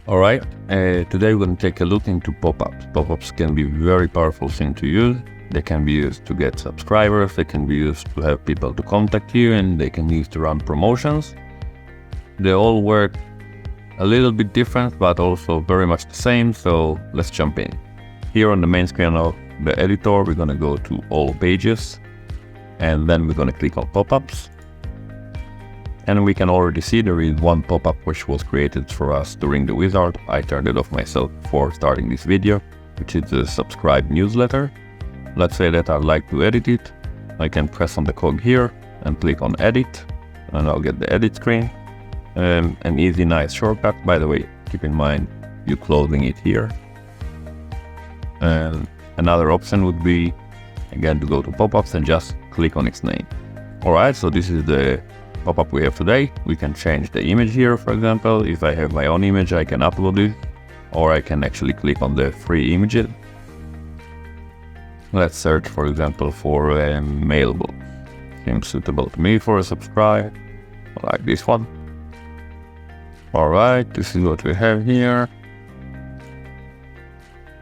Alright, today we're going to take a look into pop-ups. Pop-ups can be very powerful thing to use. They can be used to get subscribers, they can be used to have people to contact you, and they can be used to run promotions. They all work a little bit different, but also very much the same, so let's jump in. Here on the main screen of the editor, we're going to go to all pages, and then we're going to click on pop-ups. And we can already see there is one pop-up which was created for us during the wizard. I turned it off myself before starting this video, which is the subscribe newsletter. Let's say that I'd like to edit it. I can press on the cog here and click on edit, and I'll get the edit screen. An easy, nice shortcut. By the way, keep in mind you closing it here. And another option would be, again, to go to pop-ups and just click on its name. Alright, so this is the pop-up we have today. We can change the image here, for example. If I have my own image, I can upload it, or I can actually click on the free images. Let's search, for example, for a mailbox. Seems suitable to me for a subscribe, like this one. Alright, this is what we have here.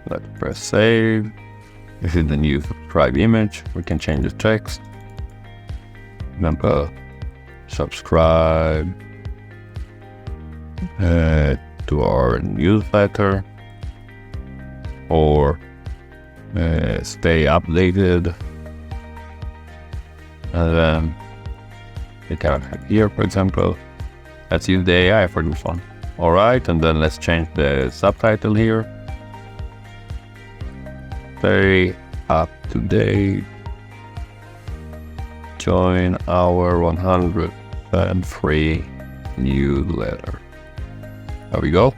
Let's press save. This is the new subscribe image. We can change the text. Example, subscribe to our newsletter, or stay updated. And then we can have here, for example, let's use the AI for this one. Alright, and then let's change the subtitle here. Stay up to date. Join our 100% free newsletter. There we go.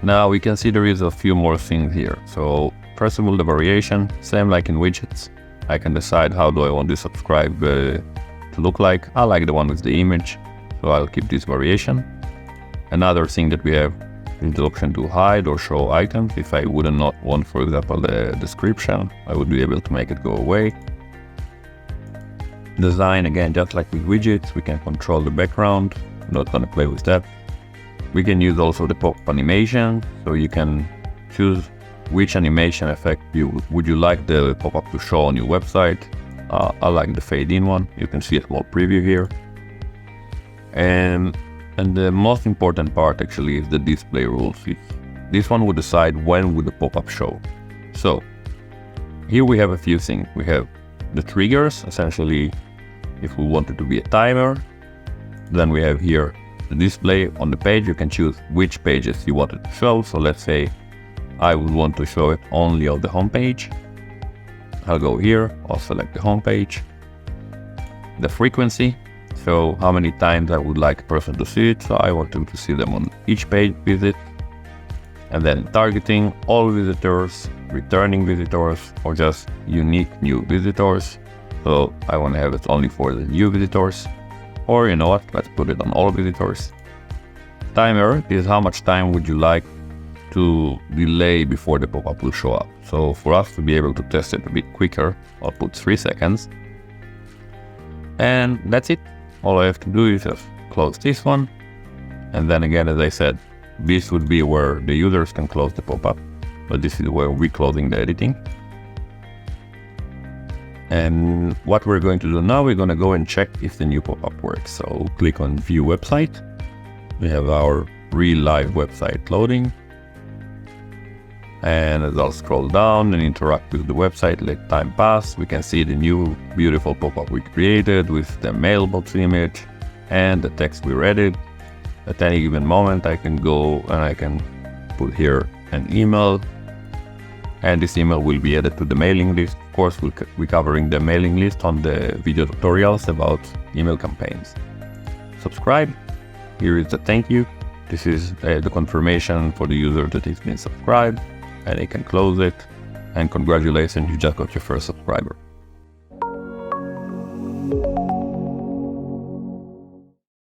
Now we can see there is a few more things here. So first of all, the variation, same like in widgets. I can decide how do I want to subscribe to look like. I like the one with the image, so I'll keep this variation. Another thing that we have is the option to hide or show items. If I would not want, for example, the description, I would be able to make it go away. Design, again, just like with widgets, we can control the background. I'm not going to play with that. We can use also the pop animation, so you can choose which animation effect would you like the pop-up to show on your website. I like the fade in one. You can see a small preview here. And the most important part actually is the display rules. This one would decide when would the pop-up show. So here we have a few things. We have the triggers, essentially if we want it to be a timer. Then we have here the display on the page. You can choose which pages you want it to show. So let's say I would want to show it only on the home page. I'll go here, I'll select the home page. The frequency, so how many times I would like a person to see it. So I want them to see them on each page visit. And then targeting all visitors, returning visitors, or just unique new visitors. So I want to have it only for the new visitors. Or you know what, let's put it on all visitors. Timer is how much time would you like to delay before the pop-up will show up. So for us to be able to test it a bit quicker, I'll put 3 seconds. And that's it. All I have to do is just close this one. And then again, as I said, this would be where the users can close the pop-up, but this is where we're closing the editing. And what we're going to do now, we're going to go and check if the new pop-up works. So click on View Website. We have our real live website loading. And as I'll scroll down and interact with the website, let time pass, we can see the new beautiful pop-up we created with the mailbox image and the text we added. At any given moment, I can go and I can put here an email, and this email will be added to the mailing list. Of course, we'll be covering the mailing list on the video tutorials about email campaigns. Subscribe. Here is the thank you. This is the confirmation for the user that he's been subscribed, and they can close it. And congratulations, you just got your first subscriber.